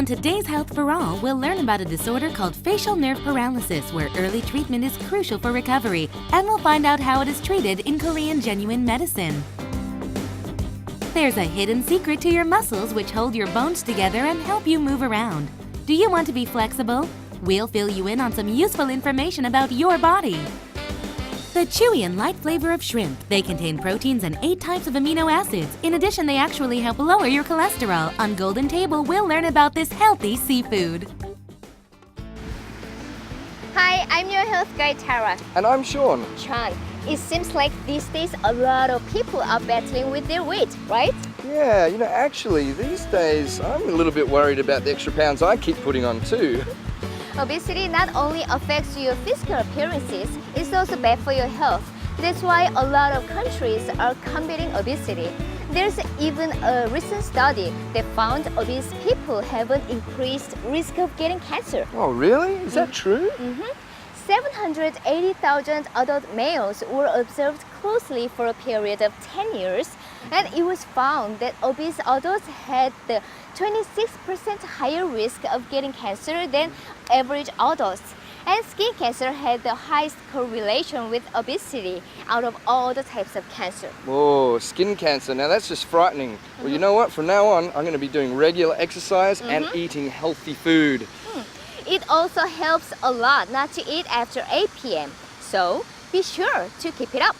On today's Health for All, we'll learn about a disorder called facial nerve paralysis, where early treatment is crucial for recovery, and we'll find out how it is treated in Korean genuine medicine. There's a hidden secret to your muscles which hold your bones together and help you move around. Do you want to be flexible? We'll fill you in on some useful information about your body. The chewy and light flavor of shrimp. They contain proteins and 8 types of amino acids. In addition, they actually help lower your cholesterol. On Golden Table, we'll learn about this healthy seafood. Hi, I'm your health guide Tara. And I'm Sean. Sean, it seems like these days a lot of people are battling with their weight, right? Yeah, actually, these days I'm a little bit worried about the extra pounds I keep putting on too. Obesity not only affects your physical appearances, it's also bad for your health. That's why a lot of countries are combating obesity. There's even a recent study that found obese people have an increased risk of getting cancer. Oh, really? Is that true? 780,000 adult males were observed closely for a period of 10 years, and it was found that obese adults had the 26% higher risk of getting cancer than average adults. And skin cancer had the highest correlation with obesity out of all the types of cancer. Whoa, skin cancer. Now that's just frightening. Well, you know what? From now on, I'm going to be doing regular exercise and eating healthy food. It also helps a lot not to eat after 8 p.m. So be sure to keep it up.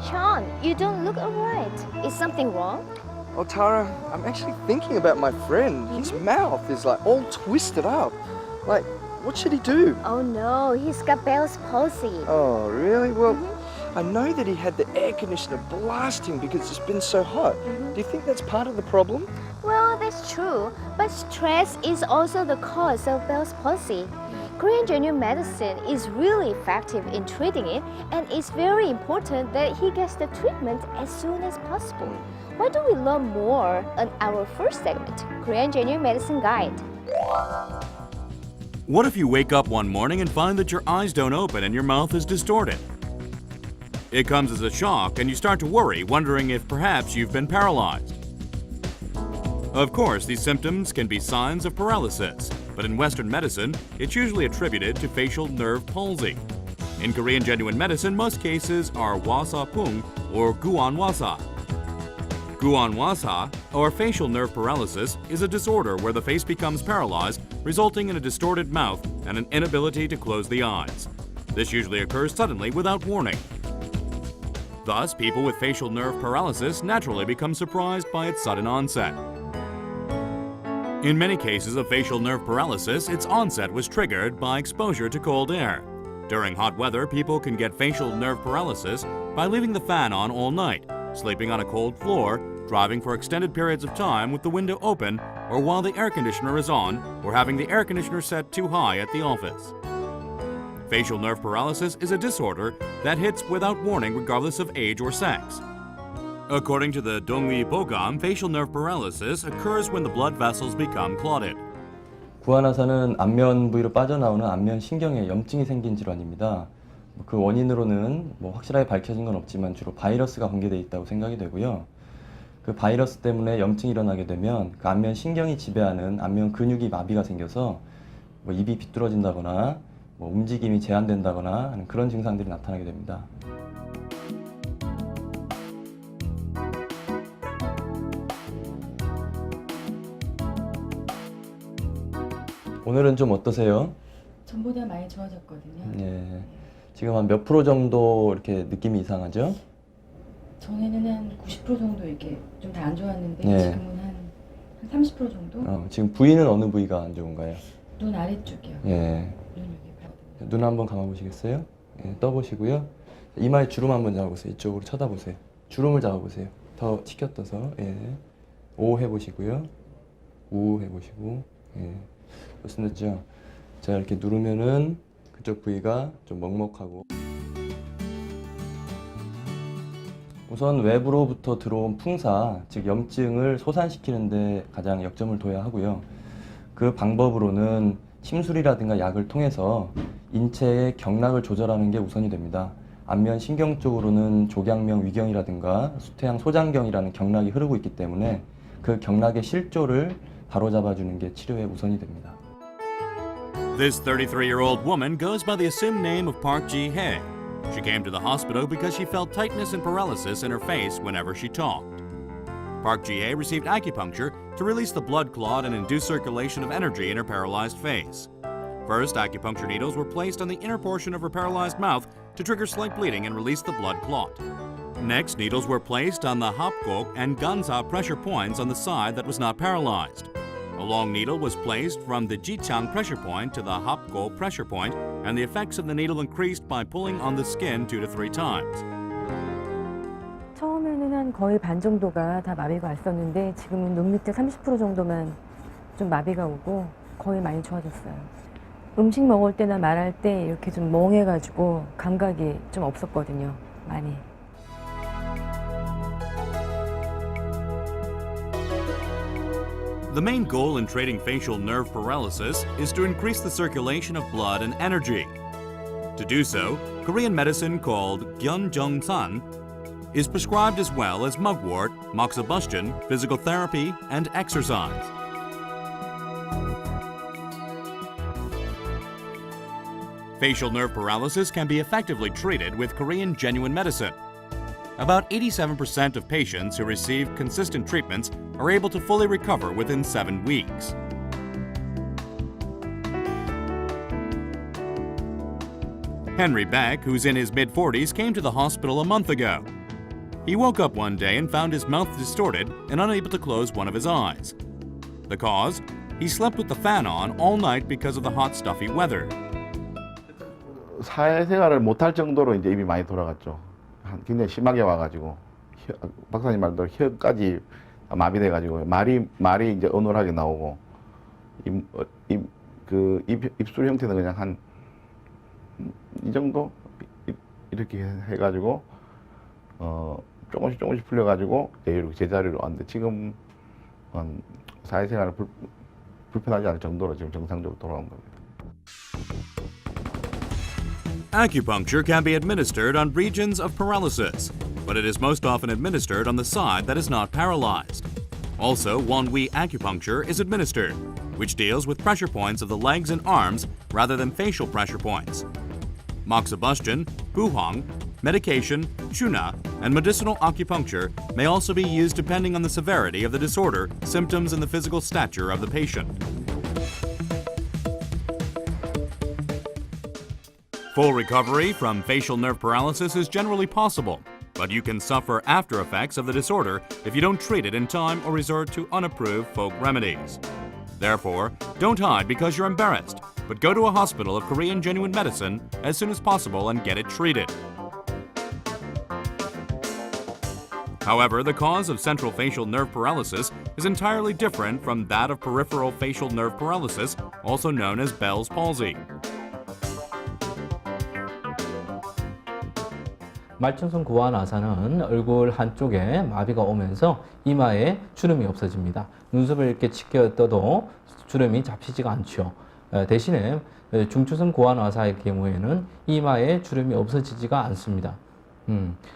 Sean, you don't look alright. Is something wrong? Oh, Tara, I'm actually thinking about my friend. His mouth is like all twisted up. Like, what should he do? Oh no, he's got Bell's palsy. Oh, really? Well, I know that he had the air conditioner blasting because it's been so hot. Do you think that's part of the problem? Well, that's true, but stress is also the cause of Bell's palsy. Korean genuine medicine is really effective in treating it, and it's very important that he gets the treatment as soon as possible. Why don't we learn more on our first segment, Korean Genuine Medicine Guide? What if you wake up one morning and find that your eyes don't open and your mouth is distorted? It comes as a shock and you start to worry, wondering if perhaps you've been paralyzed. Of course, these symptoms can be signs of paralysis, but in Western medicine, it's usually attributed to facial nerve palsy. In Korean genuine medicine, most cases are wasa-pung or guanwasa. Guanwasa, or facial nerve paralysis, is a disorder where the face becomes paralyzed, resulting in a distorted mouth and an inability to close the eyes. This usually occurs suddenly without warning. Thus, people with facial nerve paralysis naturally become surprised by its sudden onset. In many cases of facial nerve paralysis, its onset was triggered by exposure to cold air. During hot weather, people can get facial nerve paralysis by leaving the fan on all night, sleeping on a cold floor, driving for extended periods of time with the window open, or while the air conditioner is on, or having the air conditioner set too high at the office. Facial nerve paralysis is a disorder that hits without warning regardless of age or sex. According to the Dongui Bogam, facial nerve paralysis occurs when the blood vessels become clotted. 구안와사는 안면 부위로 빠져나오는 안면 신경에 염증이 생긴 질환입니다. 그 원인으로는 확실하게 밝혀진 건 없지만 주로 바이러스가 관계되어 있다고 생각이 되고요. 그 바이러스 때문에 염증이 일어나게 되면 그 안면 신경이 지배하는 안면 근육이 마비가 생겨서 입이 비뚤어진다거나 움직임이 제한된다거나 하는 그런 증상들이 나타나게 됩니다. 오늘은 좀 어떠세요? 전보다 많이 좋아졌거든요. 예. 지금 한 몇 프로 정도 이렇게 느낌이 이상하죠? 전에는 한 90% 정도 이렇게 좀 다 안 좋았는데 예. 지금은 한 30% 정도? 지금 부위는 어느 부위가 안 좋은가요? 눈 아래쪽이요. 예. 눈 여기 봐요. 눈 한번 감아보시겠어요? 예, 떠보시고요. 이마에 주름 한번 잡아보세요. 이쪽으로 쳐다보세요. 주름을 잡아보세요. 더 치켜떠서. 예. 오 해보시고요. 우 해보시고. 예. 좋습니다. 자, 이렇게 누르면은 그쪽 부위가 좀 먹먹하고. 우선 외부로부터 들어온 풍사, 즉 염증을 소산시키는 데 가장 역점을 둬야 하고요. 그 방법으로는 침술이라든가 약을 통해서 인체의 경락을 조절하는 게 우선이 됩니다. 안면 신경 쪽으로는 조경명 위경이라든가 수태양 소장경이라는 경락이 흐르고 있기 때문에 그 경락의 실조를 바로잡아주는 게 치료의 우선이 됩니다. This 33-year-old woman goes by the assumed name of Park Ji-hye. She came to the hospital because she felt tightness and paralysis in her face whenever she talked. Park Ji-hye received acupuncture to release the blood clot and induce circulation of energy in her paralyzed face. First, acupuncture needles were placed on the inner portion of her paralyzed mouth to trigger slight bleeding and release the blood clot. Next, needles were placed on the hapgok and gansa pressure points on the side that was not paralyzed. A long needle was placed from the Jichang pressure point to the hapgok pressure point, and the effects of the needle increased by pulling on the skin 2 to 3 times. 처음에는 한 거의 반 정도가 다 마비가 왔었는데 지금은 눈 밑에 30% 정도만 좀 마비가 오고 거의 많이 좋아졌어요. 음식 먹을 때나 말할 때 이렇게 좀 멍해가지고 감각이 좀 없었거든요. 많이. The main goal in treating facial nerve paralysis is to increase the circulation of blood and energy. To do so, Korean medicine called Gyeonjongsan is prescribed as well as mugwort, moxibustion, physical therapy, and exercise. Facial nerve paralysis can be effectively treated with Korean genuine medicine. About 87% of patients who receive consistent treatments are able to fully recover within 7 weeks. Henry Beck, who's in his mid-40s, came to the hospital a month ago. He woke up one day and found his mouth distorted and unable to close one of his eyes. The cause? He slept with the fan on all night because of the hot, stuffy weather. 사회생활을 못할 정도로 이제 입이 많이 돌아갔죠. 굉장히 심하게 와가지고 박사님 말대로 혀까지 마비돼가지고 말이 이제 어눌하게 나오고 입술 형태는 그냥 한 이 정도 이렇게 해가지고 조금씩 풀려가지고 이렇게 제자리로 왔는데 지금 사회생활을 불편하지 않을 정도로 지금 정상적으로 돌아온 겁니다. Acupuncture can be administered on regions of paralysis, but it is most often administered on the side that is not paralyzed. Also, Won-Wee acupuncture is administered, which deals with pressure points of the legs and arms rather than facial pressure points. Moxibustion, buhong, medication, chuna, and medicinal acupuncture may also be used depending on the severity of the disorder, symptoms, and the physical stature of the patient. Full recovery from facial nerve paralysis is generally possible, but you can suffer after effects of the disorder if you don't treat it in time or resort to unapproved folk remedies. Therefore, don't hide because you're embarrassed, but go to a hospital of Korean genuine medicine as soon as possible and get it treated. However, the cause of central facial nerve paralysis is entirely different from that of peripheral facial nerve paralysis, also known as Bell's palsy. 말층성 구안와사는 얼굴 한쪽에 마비가 오면서 이마에 주름이 없어집니다. 눈썹을 이렇게 치켜 떠도 주름이 잡히지가 않죠. 대신에 중추성 구안와사의 경우에는 이마에 주름이 없어지지가 않습니다.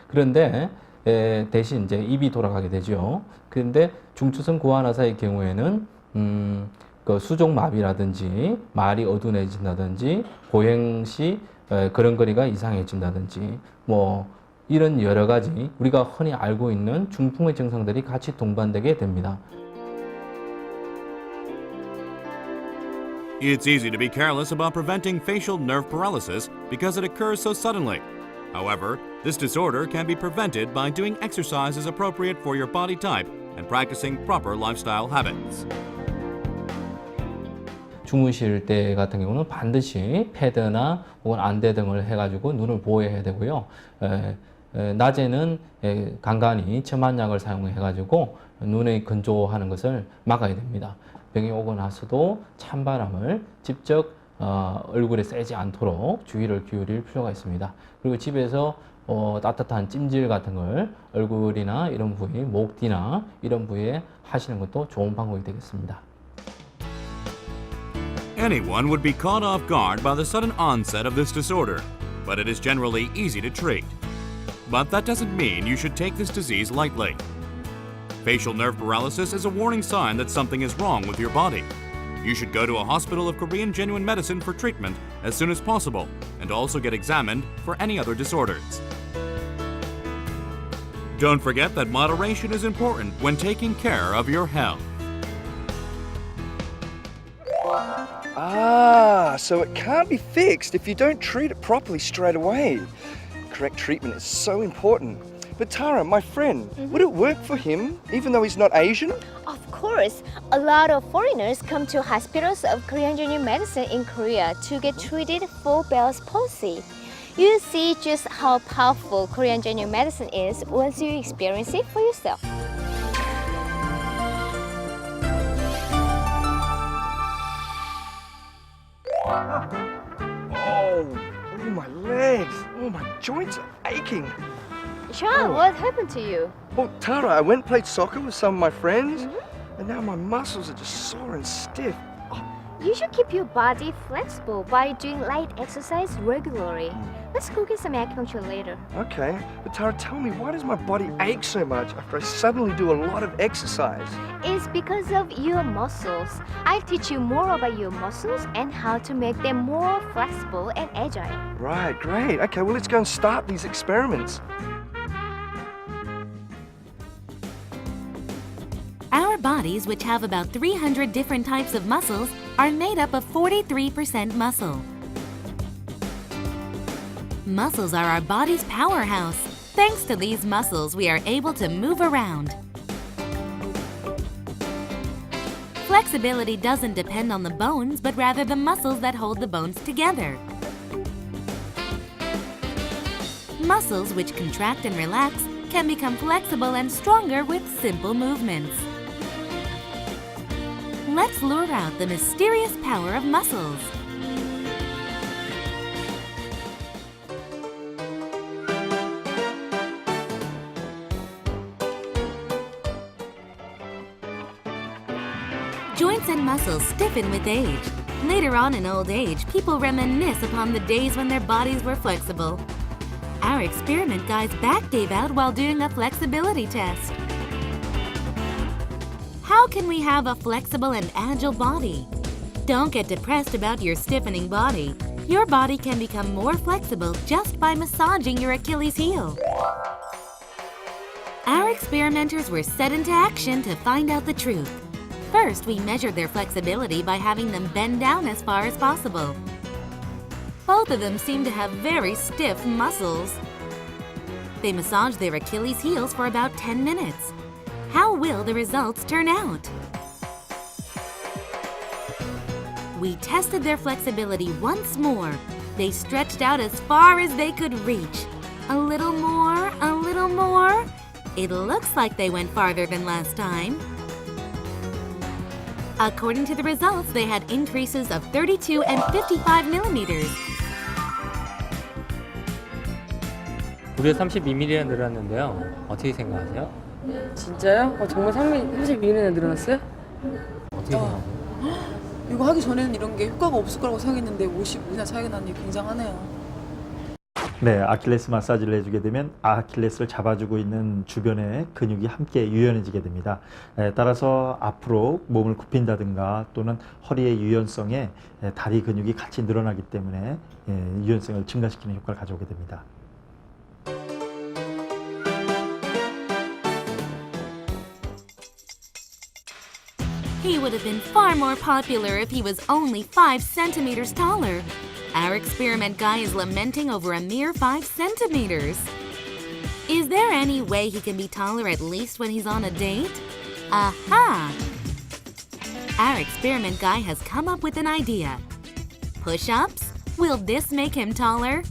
그런데 대신 이제 입이 돌아가게 되죠. 그런데 중추성 구안와사의 경우에는 그 수족마비라든지 말이 어두워진다든지 보행 시 걸음걸이가 이상해진다든지 뭐 이런 여러 가지 우리가 흔히 알고 있는 중풍의 증상들이 같이 동반되게 됩니다. It's easy to be careless about preventing facial nerve paralysis because it occurs so suddenly. However, this disorder can be prevented by doing exercises appropriate for your body type and practicing proper lifestyle habits. 주무실 때 같은 경우는 반드시 패드나 혹은 안대 등을 해가지고 눈을 보호해야 되고요. 낮에는 간간히 첨한약을 사용해가지고 눈에 건조하는 것을 막아야 됩니다. 병이 오고 나서도 찬바람을 직접 얼굴에 쐬지 않도록 주의를 기울일 필요가 있습니다. 그리고 집에서 따뜻한 찜질 같은 걸 얼굴이나 이런 부위, 목 뒤나 이런 부위에 하시는 것도 좋은 방법이 되겠습니다. Anyone would be caught off guard by the sudden onset of this disorder. but it is generally easy to treat. But that doesn't mean you should take this disease lightly. Facial nerve paralysis is a warning sign that something is wrong with your body. You should go to a hospital of Korean genuine medicine for treatment as soon as possible and also get examined for any other disorders. Don't forget that moderation is important when taking care of your health. So it can't be fixed if you don't treat it properly straight away. Correct treatment is so important. But Tara, my friend, would it work for him even though he's not Asian? Of course, a lot of foreigners come to hospitals of Korean genuine medicine in Korea to get treated for Bell's palsy. You'll see just how powerful Korean genuine medicine is once you experience it for yourself. Oh, my legs. Oh, my joints are aching. Xian, what happened to you? Well, Tara, I went and played soccer with some of my friends, and now my muscles are just sore and stiff. You should keep your body flexible by doing light exercise regularly. Let's go get some acupuncture later. Okay, but Tara, tell me, why does my body ache so much after I suddenly do a lot of exercise? It's because of your muscles. I'll teach you more about your muscles and how to make them more flexible and agile. Right, great. Okay, well, let's go and start these experiments. Our bodies, which have about 300 different types of muscles, are made up of 43% muscle. Muscles are our body's powerhouse. Thanks to these muscles, we are able to move around. Flexibility doesn't depend on the bones, but rather the muscles that hold the bones together. Muscles which contract and relax can become flexible and stronger with simple movements. Let's lure out the mysterious power of muscles. Joints and muscles stiffen with age. Later on in old age, people reminisce upon the days when their bodies were flexible. Our experiment guy's back gave out while doing a flexibility test. How can we have a flexible and agile body? Don't get depressed about your stiffening body. Your body can become more flexible just by massaging your Achilles heel. Our experimenters were set into action to find out the truth. First, we measured their flexibility by having them bend down as far as possible. Both of them seemed to have very stiff muscles. They massaged their Achilles heels for about 10 minutes. How will the results turn out? We tested their flexibility once more. They stretched out as far as they could reach. A little more, a little more. It looks like they went farther than last time. According to the results, they had increases of 32 and 55 millimeters. 무려 32mm나 늘었는데요. 어떻게 생각하세요? 진짜요? 정말 32mm나 늘어났어요? 어떻게 생각하세요? 이거 하기 전에는 이런 게 효과가 없을 거라고 생각했는데 55나 차이가 나니 굉장하네요. 네, 아킬레스 마사지를 해주게 되면 아킬레스를 잡아주고 있는 주변의 근육이 함께 유연해지게 됩니다. 따라서 앞으로 몸을 굽힌다든가 또는 허리의 유연성에 다리 근육이 같이 늘어나기 때문에 유연성을 증가시키는 효과를 가져오게 됩니다. He would have been far more popular if he was only 5 centimeters taller. Our experiment guy is lamenting over a mere 5 centimeters. Is there any way he can be taller at least when he's on a date? Aha! Our experiment guy has come up with an idea. Push-ups? Will this make him taller?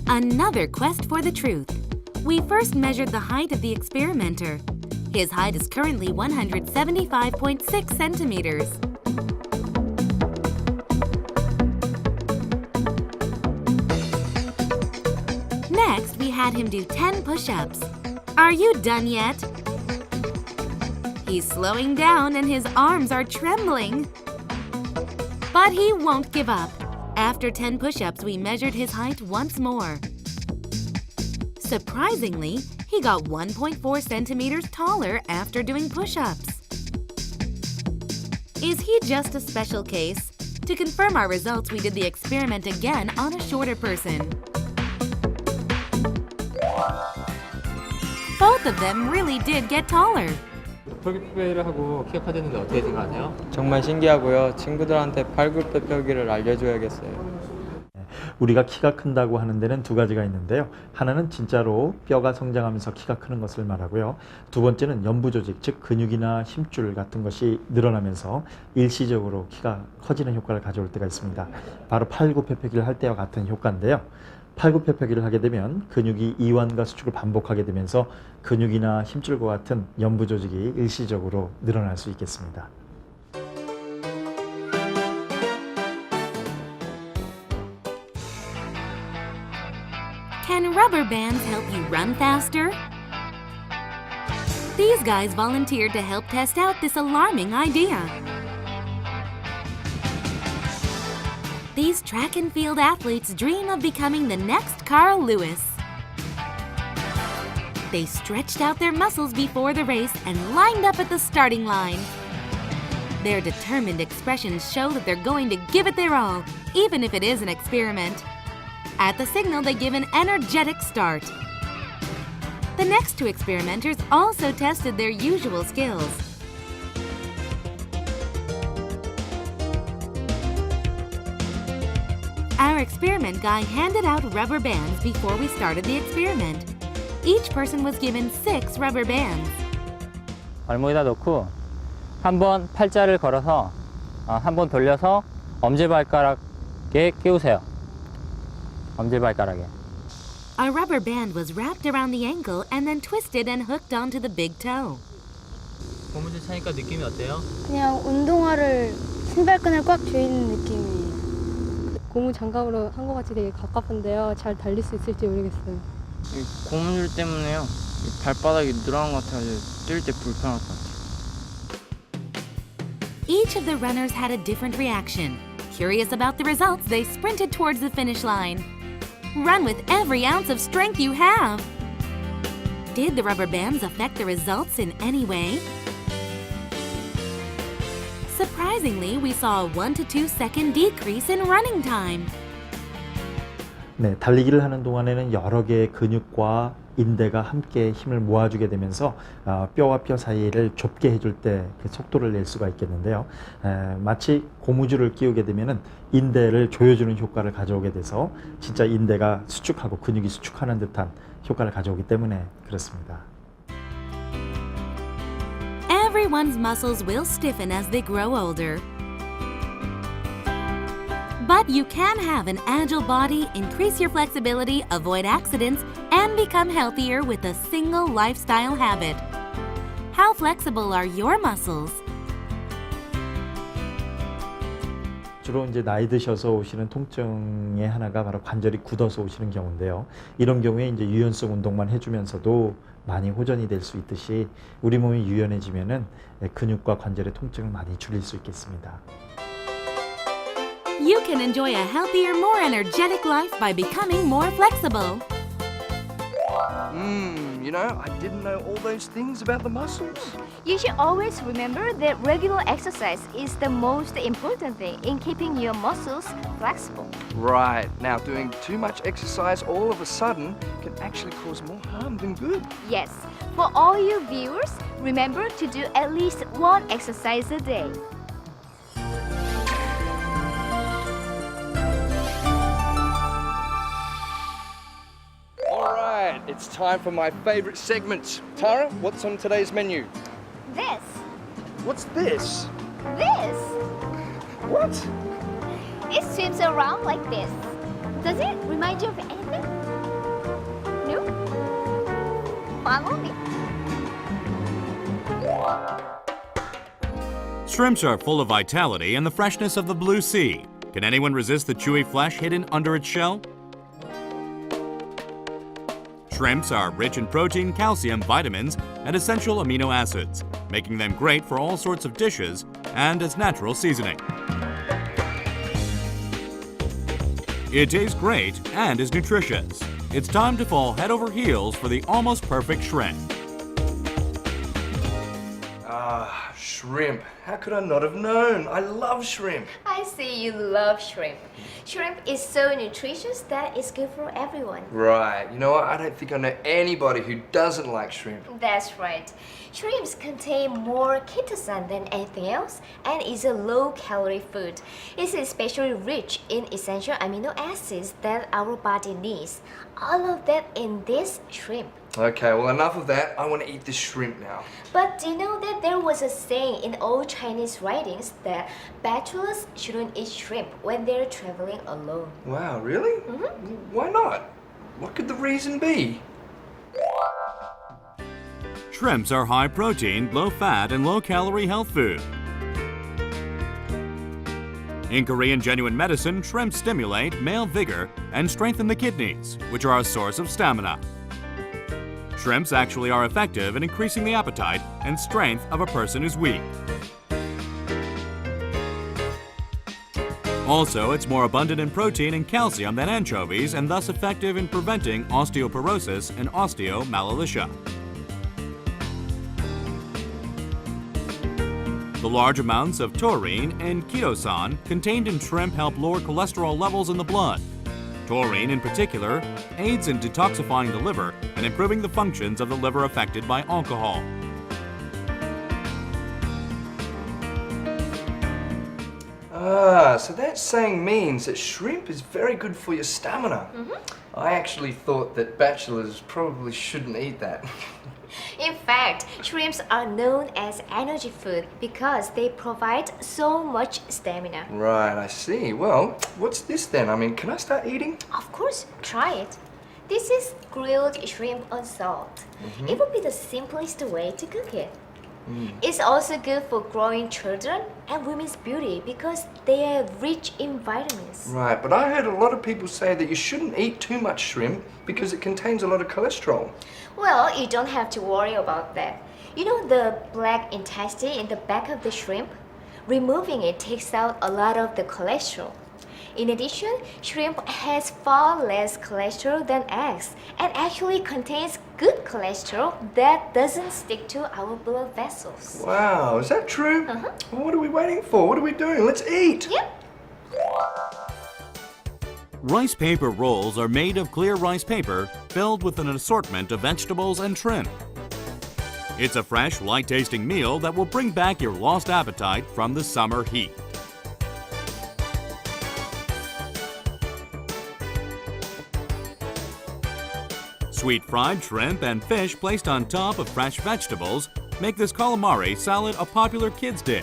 Another quest for the truth. We first measured the height of the experimenter. His height is currently 175.6 centimeters. Next, we had him do 10 push-ups. Are you done yet? He's slowing down and his arms are trembling. But he won't give up. After 10 push-ups, we measured his height once more. Surprisingly, he got 1.4 centimeters taller after doing push-ups. Is he just a special case? To confirm our results, we did the experiment again on a shorter person. Both of them really did get taller. 혈기표기를 하고 키가 커졌는데 어떻게 생각하세요? 정말 신기하고요. 친구들한테 팔굽혀펴기를 알려줘야겠어요. 우리가 키가 큰다고 하는 데는 두 가지가 있는데요. 하나는 진짜로 뼈가 성장하면서 키가 크는 것을 말하고요. 두 번째는 연부 조직, 즉 근육이나 힘줄 같은 것이 늘어나면서 일시적으로 키가 커지는 효과를 가져올 때가 있습니다. 바로 팔굽혀펴기를 할 때와 같은 효과인데요. 팔굽혀펴기를 하게 되면 근육이 이완과 수축을 반복하게 되면서 근육이나 힘줄과 같은 연부 조직이 일시적으로 늘어날 수 있겠습니다. Can rubber bands help you run faster? These guys volunteered to help test out this alarming idea. These track and field athletes dream of becoming the next Carl Lewis. They stretched out their muscles before the race and lined up at the starting line. Their determined expressions show that they're going to give it their all, even if it is an experiment. At the signal, they give an energetic start. The next two experimenters also tested their usual skills. Our experiment guy handed out rubber bands before we started the experiment. Each person was given 6 rubber bands. 발목에다 놓고 한 번 팔자를 걸어서 한 번 돌려서 엄지발가락에 끼우세요. 엄지발가락에. A rubber band was wrapped around the ankle and then twisted and hooked onto the big toe. 고무줄 차니까 느낌이 어때요? 그냥 운동화를 신발끈을 꽉 조이는 느낌이에요. 고무 장갑으로 한 것 같이 되게 가깝은데요. 잘 달릴 수 있을지 모르겠어요. 이 고무줄 때문에요. 이 발바닥이 늘어난 것 같아서 뛸 때 불편할 것 같아요. Each of the runners had a different reaction. Curious about the results, they sprinted towards the finish line. Run with every ounce of strength you have. Did the rubber bands affect the results in any way? Surprisingly, we saw a 1 to 2 second decrease in running time. 네, 달리기를 하는 동안에는 여러 개의 근육과 인대가 함께 힘을 모아주게 되면서 뼈와 뼈 사이를 좁게 해줄 때 그 속도를 낼 수가 있겠는데요. 마치 고무줄을 끼우게 되면은 인대를 조여주는 효과를 가져오게 돼서 진짜 인대가 수축하고 근육이 수축하는 듯한 효과를 가져오기 때문에 그렇습니다. Everyone's muscles will stiffen as they grow older. But you can have an agile body, increase your flexibility, avoid accidents, and become healthier with a single lifestyle habit. How flexible are your muscles? 주로 이제 나이 드셔서 오시는 통증의 하나가 바로 관절이 굳어서 오시는 경우인데요. 이런 경우에 이제 유연성 운동만 해주면서도 많이 호전이 될 수 있듯이 우리 몸이 유연해지면은 근육과 관절의 통증을 많이 줄일 수 있겠습니다. You can enjoy a healthier, more energetic life by becoming more flexible. You know, I didn't know all those things about the muscles. You should always remember that regular exercise is the most important thing in keeping your muscles flexible. Right. Now, doing too much exercise all of a sudden can actually cause more harm than good. Yes, for all you viewers, remember to do at least one exercise a day. It's time for my favorite segment. Tara, what's on today's menu? This. What's this? This. What? It swims around like this. Does it remind you of anything? No? Follow me. Shrimps are full of vitality and the freshness of the blue sea. Can anyone resist the chewy flesh hidden under its shell? Shrimps are rich in protein, calcium, vitamins, and essential amino acids, making them great for all sorts of dishes and as natural seasoning. It tastes great and is nutritious. It's time to fall head over heels for the almost perfect shrimp. Ah, shrimp. How could I not have known? I love shrimp. I see you love shrimp. Shrimp is so nutritious that it's good for everyone. Right. You know what? I don't think I know anybody who doesn't like shrimp. That's right. Shrimps contain more chitosan than anything else and is a low-calorie food. It's especially rich in essential amino acids that our body needs. All of that in this shrimp. Okay, well, enough of that. I want to eat this shrimp now. But do you know that there was a saying in old Chinese writings that bachelors shouldn't eat shrimp when they're traveling alone? Wow, really? Why not? What could the reason be? Shrimps are high protein, low fat, and low calorie health food. In Korean genuine medicine, shrimp stimulate male vigor and strengthen the kidneys, which are a source of stamina. Shrimps actually are effective in increasing the appetite and strength of a person who's weak. Also, it's more abundant in protein and calcium than anchovies and thus effective in preventing osteoporosis and osteomalacia. The large amounts of taurine and chitosan contained in shrimp help lower cholesterol levels in the blood. Taurine, in particular, aids in detoxifying the liver and improving the functions of the liver affected by alcohol. Ah, so that saying means that shrimp is very good for your stamina. I actually thought that bachelors probably shouldn't eat that. In fact, shrimps are known as energy food because they provide so much stamina. Right, I see. Well, what's this then? I mean, can I start eating? Of course, try it. This is grilled shrimp on salt. It would be the simplest way to cook it. It's also good for growing children and women's beauty because they are rich in vitamins. Right, but I heard a lot of people say that you shouldn't eat too much shrimp because it contains a lot of cholesterol. Well, you don't have to worry about that. You know the black intestine in the back of the shrimp? Removing it takes out a lot of the cholesterol. In addition, shrimp has far less cholesterol than eggs and actually contains good cholesterol that doesn't stick to our blood vessels. Wow, is that true? Well, what are we waiting for? What are we doing? Let's eat! Yep. Rice paper rolls are made of clear rice paper filled with an assortment of vegetables and shrimp. It's a fresh, light-tasting meal that will bring back your lost appetite from the summer heat. Sweet fried shrimp and fish placed on top of fresh vegetables make this calamari salad a popular kids' dish.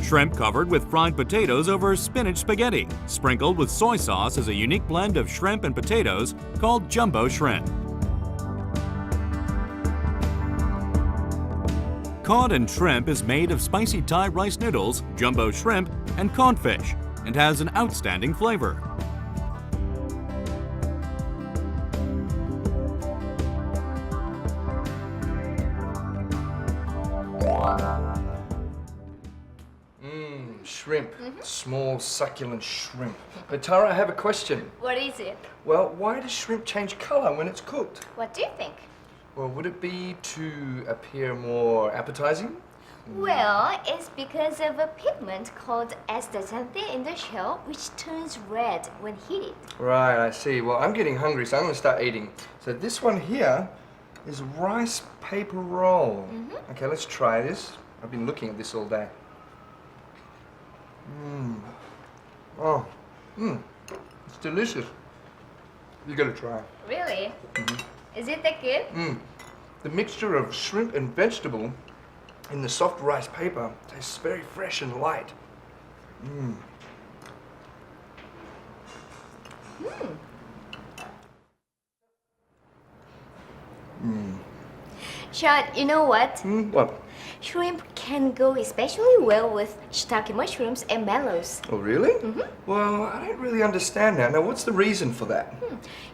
Shrimp covered with fried potatoes over spinach spaghetti. Sprinkled with soy sauce is a unique blend of shrimp and potatoes called jumbo shrimp. Cod and shrimp is made of spicy Thai rice noodles, jumbo shrimp, and codfish, and has an outstanding flavor. Shrimp. Small, succulent shrimp. But Tara, I have a question. What is it? Well, why does shrimp change color when it's cooked? What do you think? Well, would it be to appear more appetizing? Well, it's because of a pigment called astaxanthin in the shell, which turns red when heated. Right, I see. Well, I'm getting hungry, so I'm going to start eating. So this one here is rice paper roll. Okay, let's try this. I've been looking at this all day. It's delicious. You got to try. Really? Is it that good? The mixture of shrimp and vegetable in the soft rice paper tastes very fresh and light. Xian, you know what? What? Shrimp can go especially well with shiitake mushrooms and mallows. Oh, really? Well, I don't really understand that. Now, what's the reason for that?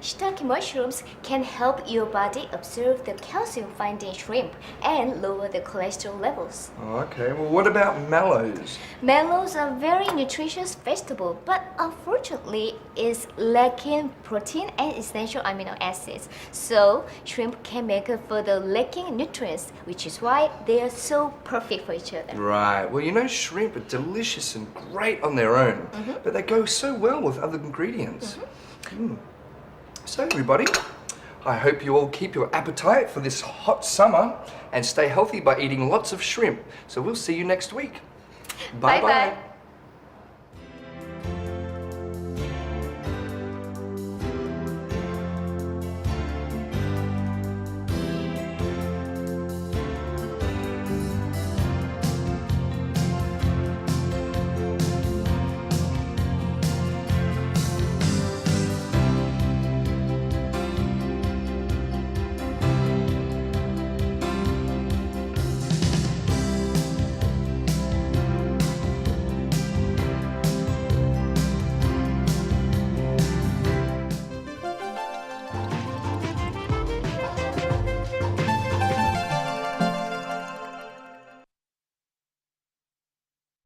Shiitake mushrooms can help your body absorb the calcium found in shrimp and lower the cholesterol levels. Oh, okay. Well, what about mallows? Mallows are very nutritious vegetable, but unfortunately is lacking protein and essential amino acids. So shrimp can make up for the lacking nutrients, which is why they are so perfect for each other. Right. Well, you know, shrimp are delicious and great on their own, but they go so well with other ingredients. So, everybody, I hope you all keep your appetite for this hot summer and stay healthy by eating lots of shrimp. So we'll see you next week. Bye-bye.